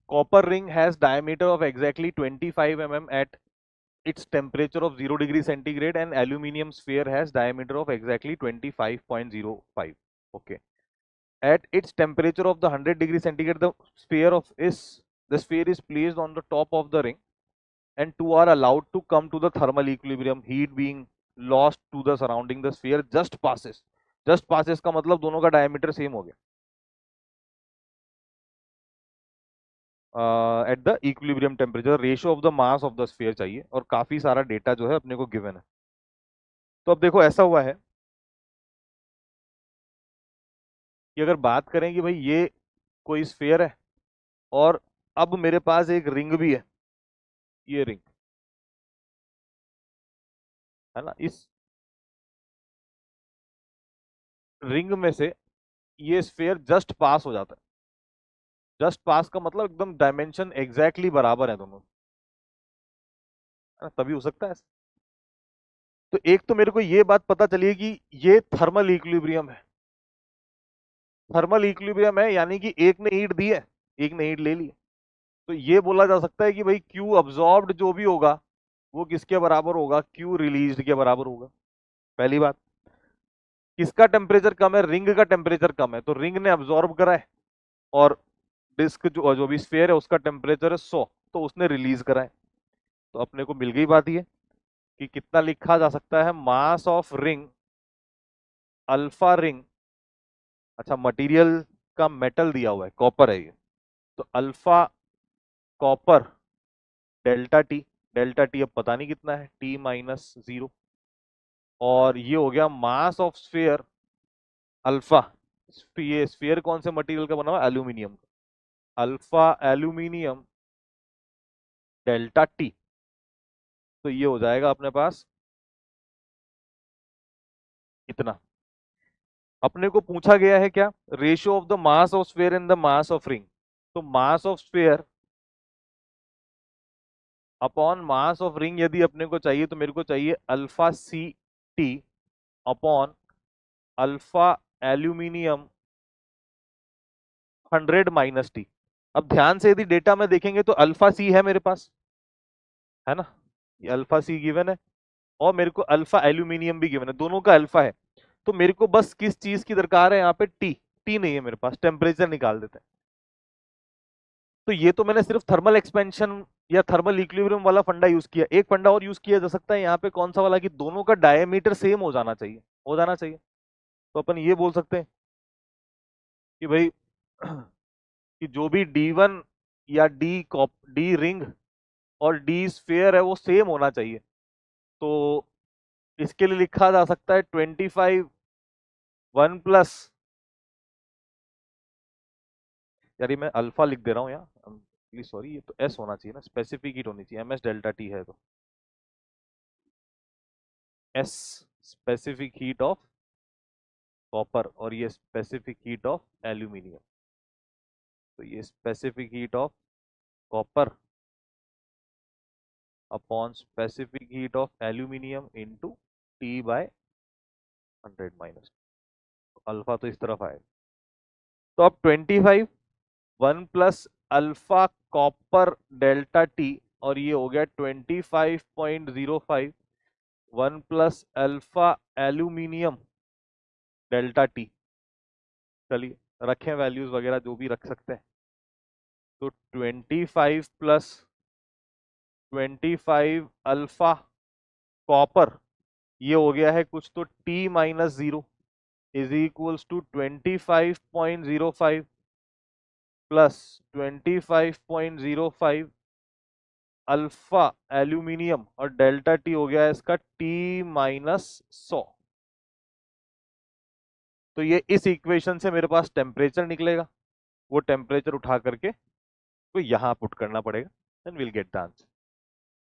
copper ring has diameter of exactly 25 mm at its temperature of 0 degree centigrade, and aluminium sphere has diameter of exactly 25.05. Okay, at its temperature of the 100 degree centigrade, the sphere is placed on the top of the ring, and two are allowed to come to the thermal equilibrium. Heat being lost to the surrounding the sphere just passes का मतलब दोनों का diameter same हो गया at the equilibrium temperature. Ratio of the mass of the sphere चाहिए, और काफी सारा डेटा जो है अपने को गिवन है। तो अब देखो ऐसा हुआ है कि अगर बात करें कि भाई ये कोई स्फीयर है, और अब मेरे पास एक रिंग भी है, ये रिंग है ना, इस रिंग में से ये स्फीयर जस्ट पास हो जाता है। जस्ट पास का मतलब एकदम डायमेंशन एग्जैक्टली बराबर है दोनों, है ना, तभी हो सकता है ऐसा। तो एक तो मेरे को ये बात पता चली है कि ये थर्मल इक्विलिब्रियम है। थर्मल इक्विलिब्रियम है यानी कि एक ने हीट दी है, एक ने हीट ले ली है। तो ये बोला जा सकता है कि भाई क्यू अब्सॉर्ब्ड जो भी होगा वो किसके बराबर होगा, क्यू रिलीज्ड के बराबर होगा। पहली बात, किसका टेम्परेचर कम है, रिंग का टेम्परेचर कम है, तो रिंग ने अब्सॉर्ब करा है, और डिस्क जो जो भी स्फीयर है उसका टेम्परेचर है 100, तो उसने रिलीज करा है। तो अपने को मिल गई बात ये कि कितना लिखा जा सकता है, मास ऑफ रिंग अल्फा रिंग। अच्छा, मटेरियल का मेटल दिया हुआ है, कॉपर है ये, तो alpha copper delta T. Delta T अब पता नहीं कितना है, T-0, और ये हो गया मास ऑफ स्फीयर अल्फा। ये स्फीयर कौन से मटेरियल का बना हुआ है, एल्यूमिनियम का। अल्फा एल्यूमिनियम डेल्टा टी, तो ये हो जाएगा अपने पास इतना। अपने को पूछा गया है क्या, ratio of the mass of sphere in the mass of ring. तो mass of sphere upon mass of ring यदि अपने को चाहिए, तो मेरे को चाहिए alpha C T upon alpha aluminium 100 - T. अब ध्यान से यदि डेटा में देखेंगे तो अल्फा सी है मेरे पास, है ना, ये अल्फा सी गिवन है, और मेरे को अल्फा एल्यूमिनियम भी गिवन है, दोनों का अल्फा है। तो मेरे को बस किस चीज की दरकार है यहाँ पे, टी। टी नहीं है मेरे पास, टेम्परेचर निकाल देते हैं। तो ये तो मैंने सिर्फ थर्मल एक्सपेंशन या थर्मल इक्विलिब्रियम वाला फंडा यूज किया। एक फंडा और यूज किया जा सकता है यहाँ पे, कौन सा वाला, कि दोनों का डायमीटर सेम हो जाना चाहिए, हो जाना चाहिए। तो अपन ये बोल सकते हैं कि भाई कि जो भी D1 या डी रिंग और डी स्फीयर है वो सेम होना चाहिए। तो इसके लिए लिखा जा सकता है 25 1 प्लस, यार ये मैं अल्फा लिख दे रहा हूँ यहाँ, प्लीज सॉरी, ये तो एस होना चाहिए ना, स्पेसिफिक हीट होनी चाहिए, MS डेल्टा टी है तो S specific heat of copper, और ये स्पेसिफिक हीट ऑफ एल्यूमिनियम। तो ये specific heat of copper upon specific heat of aluminium into T/100 alpha तो इस तरफ आएगा। तो अब 25 1 plus alpha copper delta T, और ये हो गया 25.05 1 plus alpha aluminium delta T. चलिए रखें वैल्यूज वगैरह जो भी रख सकते हैं। तो 25 प्लस 25 अल्फा कॉपर, ये हो गया है कुछ तो T-0 is equals to 25.05 plus 25.05 alpha aluminium, और डेल्टा टी हो गया है इसका T-100। तो ये इस इक्वेशन से मेरे पास टेम्परेचर निकलेगा, वो टेम्परेचर उठा करके तो यहाँ पुट करना पड़ेगा, then will get the answer.